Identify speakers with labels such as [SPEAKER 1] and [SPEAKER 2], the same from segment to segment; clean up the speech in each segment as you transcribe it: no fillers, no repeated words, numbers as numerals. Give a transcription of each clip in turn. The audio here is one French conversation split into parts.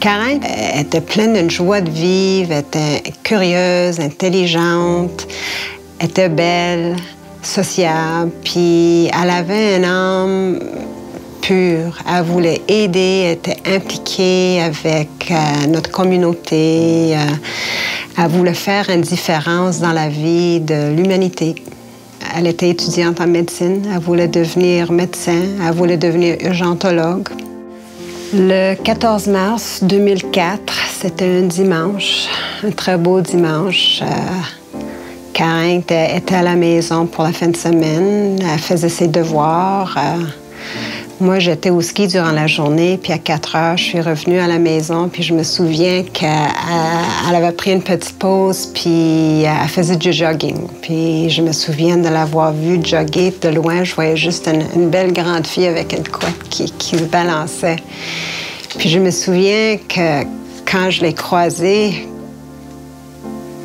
[SPEAKER 1] Karen était pleine d'une joie de vivre, était curieuse, intelligente, était belle, sociable, puis elle avait une âme pure. Elle voulait aider, elle était impliquée avec notre communauté. Elle voulait faire une différence dans la vie de l'humanité. Elle était étudiante en médecine, elle voulait devenir médecin, elle voulait devenir urgentologue. Le 14 mars 2004, c'était un dimanche, un très beau dimanche. Karen était à la maison pour la fin de semaine, elle faisait ses devoirs. Moi, j'étais au ski durant la journée, puis à 4 heures, je suis revenue à la maison, puis je me souviens qu'elle avait pris une petite pause, puis elle faisait du jogging. Puis je me souviens de l'avoir vue jogger de loin. Je voyais juste une belle grande fille avec une couette qui se balançait. Puis je me souviens que quand je l'ai croisée,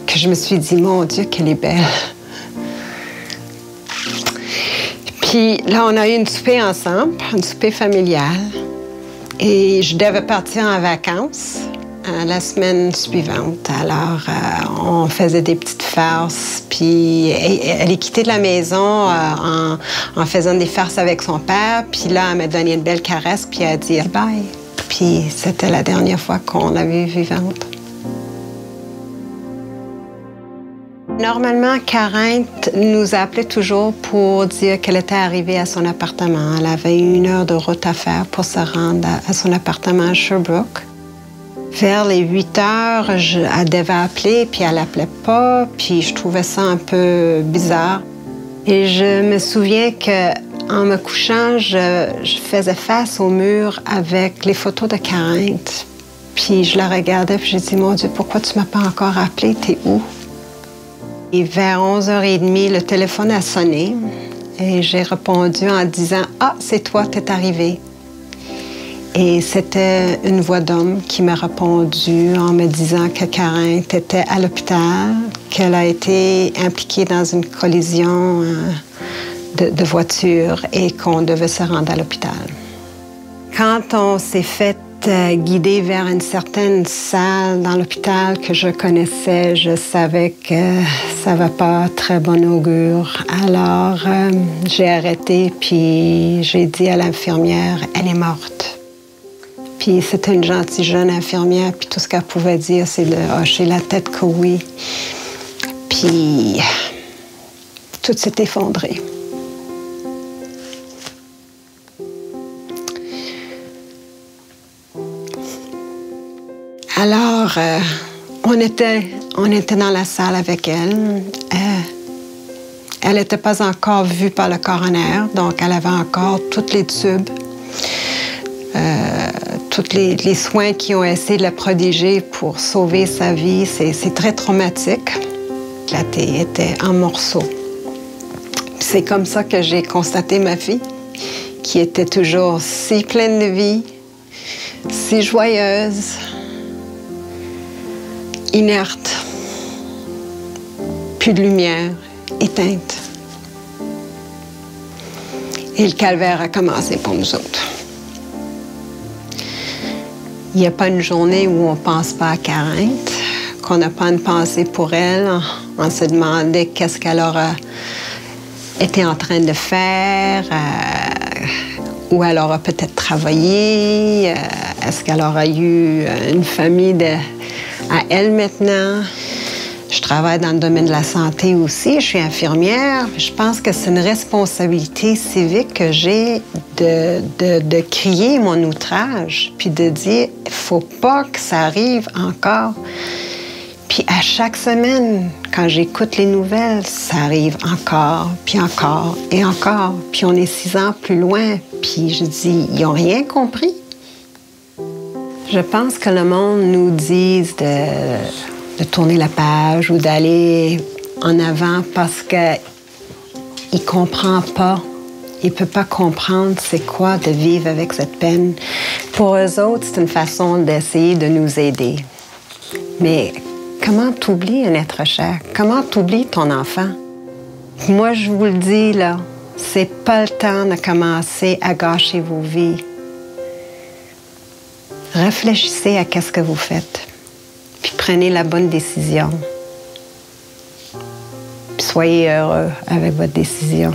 [SPEAKER 1] que je me suis dit, mon Dieu, qu'elle est belle. Puis là, on a eu une souper ensemble, une souper familiale. Et je devais partir en vacances la semaine suivante. Alors, on faisait des petites farces. Puis elle est quittée de la maison en faisant des farces avec son père. Puis là, elle m'a donné une belle caresse, puis elle a dit « bye ». Puis c'était la dernière fois qu'on l'a vue vivante. Normalement, Karen nous appelait toujours pour dire qu'elle était arrivée à son appartement. Elle avait 1 heure de route à faire pour se rendre à son appartement à Sherbrooke. Vers les 8 heures, elle devait appeler, puis elle n'appelait pas, puis je trouvais ça un peu bizarre. Et je me souviens qu'en me couchant, je faisais face au mur avec les photos de Karen. Puis je la regardais, puis j'ai dit « Mon Dieu, pourquoi tu ne m'as pas encore appelé? T'es où? » Et vers 11h30, le téléphone a sonné et j'ai répondu en disant « Ah, c'est toi, t'es arrivé. » Et c'était une voix d'homme qui m'a répondu en me disant que Karen était à l'hôpital, qu'elle a été impliquée dans une collision de voiture et qu'on devait se rendre à l'hôpital. Quand on s'est fait guidée vers une certaine salle dans l'hôpital que je connaissais, je savais que ça ne va pas très bon augure. Alors, j'ai arrêté, puis j'ai dit à l'infirmière, elle est morte. Puis c'était une gentille jeune infirmière, puis tout ce qu'elle pouvait dire, c'est de hocher la tête que oui. Puis tout s'est effondré. Alors, on était dans la salle avec elle. Elle n'était pas encore vue par le coroner, donc elle avait encore tous les tubes, tous les soins qui ont essayé de la protéger pour sauver sa vie. C'est très traumatique. La tête était en morceaux. C'est comme ça que j'ai constaté ma fille, qui était toujours si pleine de vie, si joyeuse, inerte, plus de lumière, éteinte. Et le calvaire a commencé pour nous autres. Il n'y a pas une journée où on ne pense pas à Karen, qu'on n'a pas une pensée pour elle. On se demandait qu'est-ce qu'elle aura été en train de faire, où elle aura peut-être travaillé, est-ce qu'elle aura eu une famille à elle maintenant. Je travaille dans le domaine de la santé aussi, je suis infirmière. Je pense que c'est une responsabilité civique que j'ai de crier mon outrage, puis de dire, il ne faut pas que ça arrive encore. Puis à chaque semaine, quand j'écoute les nouvelles, ça arrive encore, puis encore et encore. Puis on est 6 ans plus loin, puis je dis, ils n'ont rien compris. Je pense que le monde nous dise de tourner la page ou d'aller en avant parce qu'il ne comprend pas. Il ne peut pas comprendre c'est quoi de vivre avec cette peine. Pour eux autres, c'est une façon d'essayer de nous aider. Mais comment t'oublies un être cher? Comment t'oublies ton enfant? Moi, je vous le dis, là, c'est pas le temps de commencer à gâcher vos vies. réfléchissez à qu'est-ce que vous faites. Puis prenez la bonne décision. Puis soyez heureux avec votre décision.